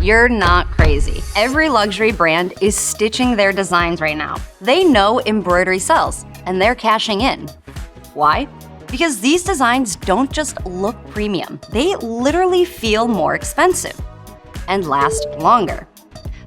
You're not crazy. Every luxury brand is stitching their designs right now. They know embroidery sells, and they're cashing in. Why? Because these designs don't just look premium, they literally feel more expensive and last longer.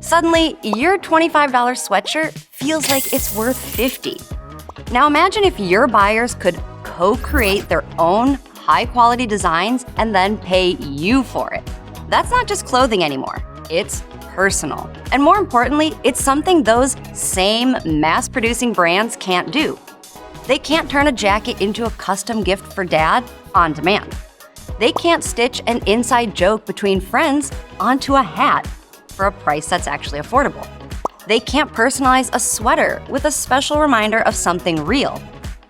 Suddenly, your $25 sweatshirt feels like it's worth $50. Now imagine if your buyers could co-create their own high-quality designs and then pay you for it. That's not just clothing anymore, it's personal. And more importantly, it's something those same mass-producing brands can't do. They can't turn a jacket into a custom gift for dad on demand. They can't stitch an inside joke between friends onto a hat for a price that's actually affordable. They can't personalize a sweater with a special reminder of something real,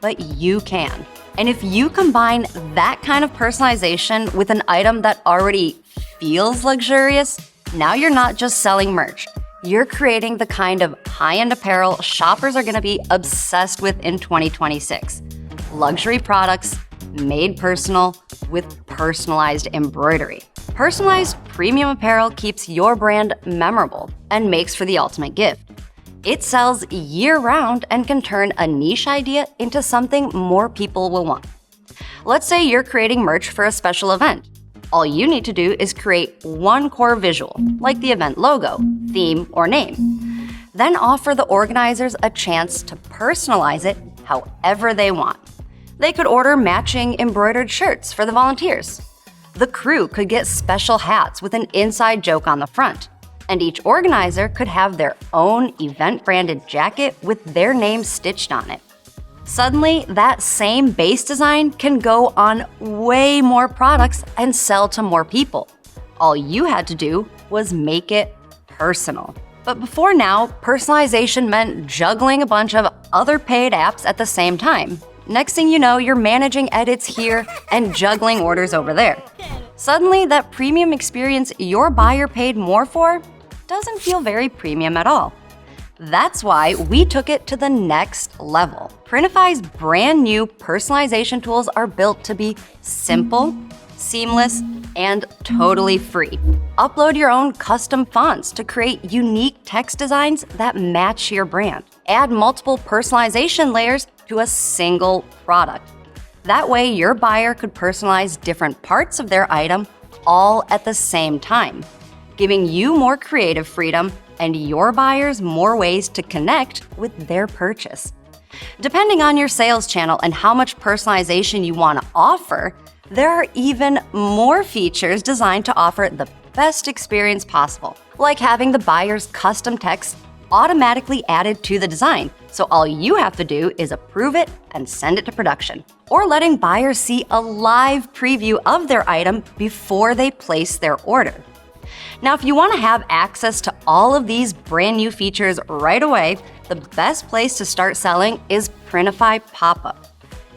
but you can. And if you combine that kind of personalization with an item that already feels luxurious, now you're not just selling merch. You're creating the kind of high-end apparel shoppers are gonna be obsessed with in 2026. Luxury products made personal with personalized embroidery. Personalized premium apparel keeps your brand memorable and makes for the ultimate gift. It sells year-round and can turn a niche idea into something more people will want. Let's say you're creating merch for a special event. All you need to do is create one core visual, like the event logo, theme, or name. Then offer the organizers a chance to personalize it however they want. They could order matching embroidered shirts for the volunteers. The crew could get special hats with an inside joke on the front. And each organizer could have their own event-branded jacket with their name stitched on it. Suddenly, that same base design can go on way more products and sell to more people. All you had to do was make it personal. But before now, personalization meant juggling a bunch of other paid apps at the same time. Next thing you know, you're managing edits here and juggling orders over there. Suddenly, that premium experience your buyer paid more for doesn't feel very premium at all. That's why we took it to the next level. Printify's brand new personalization tools are built to be simple, seamless, and totally free. Upload your own custom fonts to create unique text designs that match your brand. Add multiple personalization layers to a single product. That way, your buyer could personalize different parts of their item all at the same time, giving you more creative freedom and your buyers more ways to connect with their purchase. Depending on your sales channel and how much personalization you want to offer, there are even more features designed to offer the best experience possible, like having the buyer's custom text automatically added to the design, so all you have to do is approve it and send it to production. Or letting buyers see a live preview of their item before they place their order. Now, if you want to have access to all of these brand new features right away, the best place to start selling is Printify Pop-Up.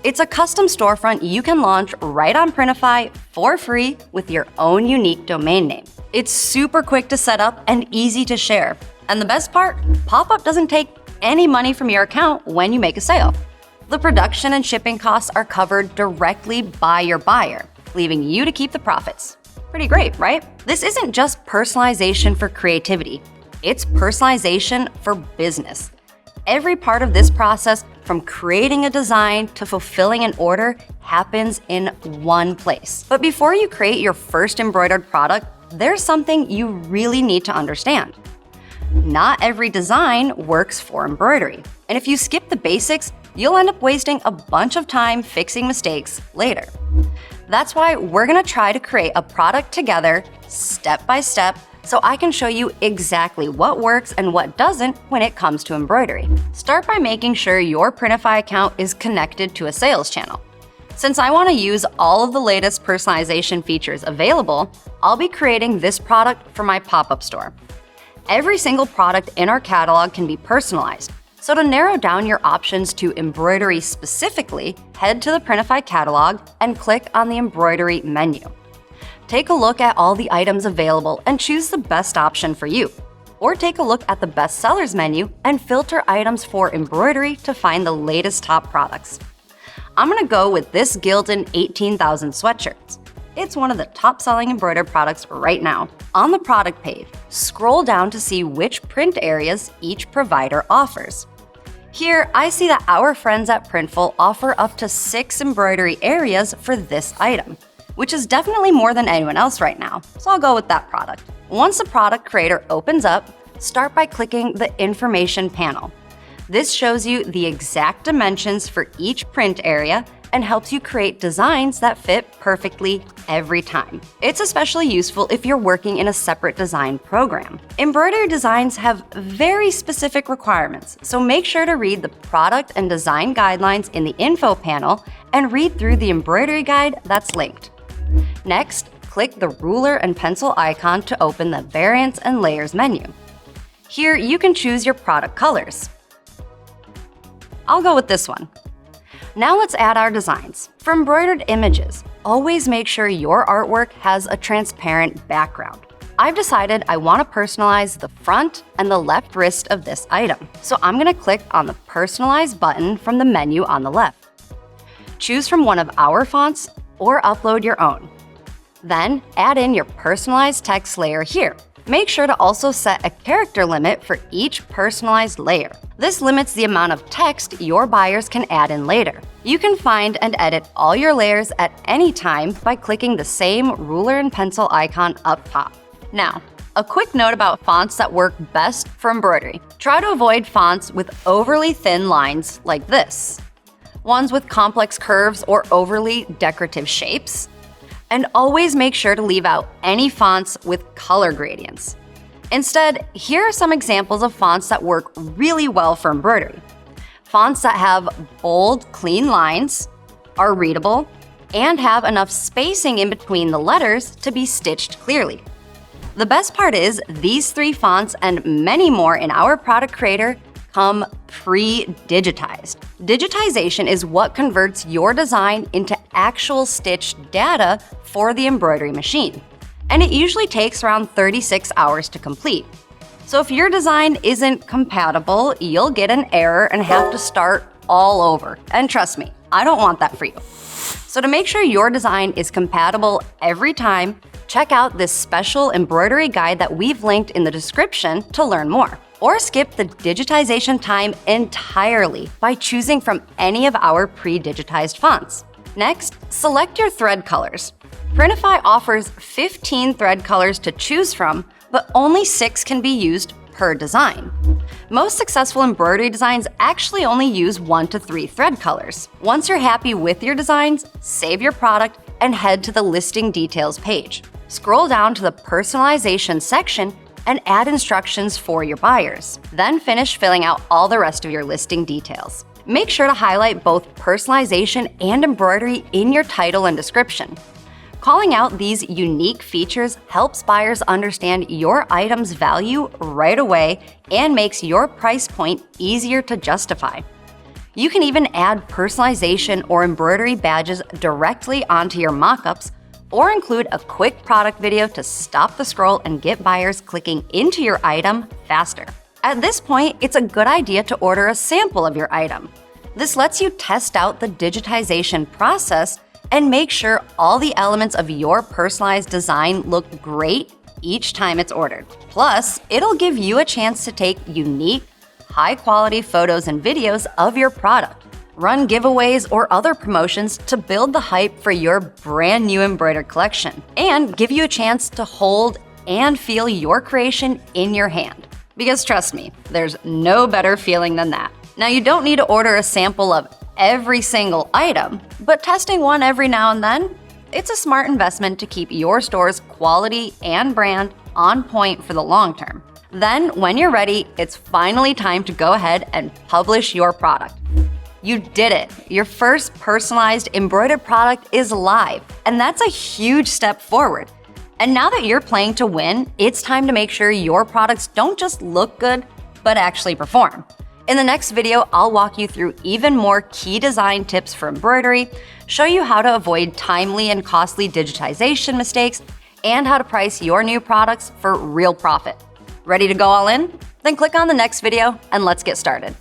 It's a custom storefront you can launch right on Printify for free with your own unique domain name. It's super quick to set up and easy to share. And the best part, Pop-Up doesn't take any money from your account when you make a sale. The production and shipping costs are covered directly by your buyer, leaving you to keep the profits. Pretty great, right? This isn't just personalization for creativity. It's personalization for business. Every part of this process, from creating a design to fulfilling an order, happens in one place. But before you create your first embroidered product, there's something you really need to understand. Not every design works for embroidery. And if you skip the basics, you'll end up wasting a bunch of time fixing mistakes later. That's why we're gonna try to create a product together, step by step, so I can show you exactly what works and what doesn't when it comes to embroidery. Start by making sure your Printify account is connected to a sales channel. Since I want to use all of the latest personalization features available, I'll be creating this product for my pop-up store. Every single product in our catalog can be personalized. So to narrow down your options to embroidery specifically, head to the Printify catalog and click on the embroidery menu. Take a look at all the items available and choose the best option for you. Or take a look at the best sellers menu and filter items for embroidery to find the latest top products. I'm gonna go with this Gildan 18,000 sweatshirt. It's one of the top-selling embroidered products right now. On the product page, scroll down to see which print areas each provider offers. Here, I see that our friends at Printful offer up to 6 embroidery areas for this item, which is definitely more than anyone else right now, so I'll go with that product. Once the product creator opens up, start by clicking the Information panel. This shows you the exact dimensions for each print area and helps you create designs that fit perfectly every time. It's especially useful if you're working in a separate design program. Embroidery designs have very specific requirements, so make sure to read the product and design guidelines in the info panel and read through the embroidery guide that's linked. Next, click the ruler and pencil icon to open the Variants and Layers menu. Here, you can choose your product colors. I'll go with this one. Now let's add our designs. For embroidered images, always make sure your artwork has a transparent background. I've decided I want to personalize the front and the left wrist of this item, so I'm going to click on the Personalize button from the menu on the left. Choose from one of our fonts or upload your own. Then add in your personalized text layer here. Make sure to also set a character limit for each personalized layer. This limits the amount of text your buyers can add in later. You can find and edit all your layers at any time by clicking the same ruler and pencil icon up top. Now, a quick note about fonts that work best for embroidery. Try to avoid fonts with overly thin lines like this, ones with complex curves or overly decorative shapes, and always make sure to leave out any fonts with color gradients. Instead, here are some examples of fonts that work really well for embroidery. Fonts that have bold, clean lines, are readable, and have enough spacing in between the letters to be stitched clearly. The best part is these 3 fonts and many more in our product creator come pre-digitized. Digitization is what converts your design into actual stitched data for the embroidery machine, and it usually takes around 36 hours to complete. So if your design isn't compatible, you'll get an error and have to start all over. And trust me, I don't want that for you. So to make sure your design is compatible every time, check out this special embroidery guide that we've linked in the description to learn more. Or skip the digitization time entirely by choosing from any of our pre-digitized fonts. Next, select your thread colors. Printify offers 15 thread colors to choose from, but only 6 can be used per design. Most successful embroidery designs actually only use 1 to 3 thread colors. Once you're happy with your designs, save your product and head to the listing details page. Scroll down to the personalization section and add instructions for your buyers. Then finish filling out all the rest of your listing details. Make sure to highlight both personalization and embroidery in your title and description. Calling out these unique features helps buyers understand your item's value right away and makes your price point easier to justify. You can even add personalization or embroidery badges directly onto your mockups, or include a quick product video to stop the scroll and get buyers clicking into your item faster. At this point, it's a good idea to order a sample of your item. This lets you test out the digitization process and make sure all the elements of your personalized design look great each time it's ordered. Plus, it'll give you a chance to take unique, high-quality photos and videos of your product. Run giveaways or other promotions to build the hype for your brand new embroidered collection, and give you a chance to hold and feel your creation in your hand. Because trust me, there's no better feeling than that. Now, you don't need to order a sample of every single item, but testing one every now and then, it's a smart investment to keep your store's quality and brand on point for the long term. Then, when you're ready, it's finally time to go ahead and publish your product. You did it! Your first personalized embroidered product is live, and that's a huge step forward. And now that you're playing to win, it's time to make sure your products don't just look good, but actually perform. In the next video, I'll walk you through even more key design tips for embroidery, show you how to avoid timely and costly digitization mistakes, and how to price your new products for real profit. Ready to go all in? Then click on the next video and let's get started.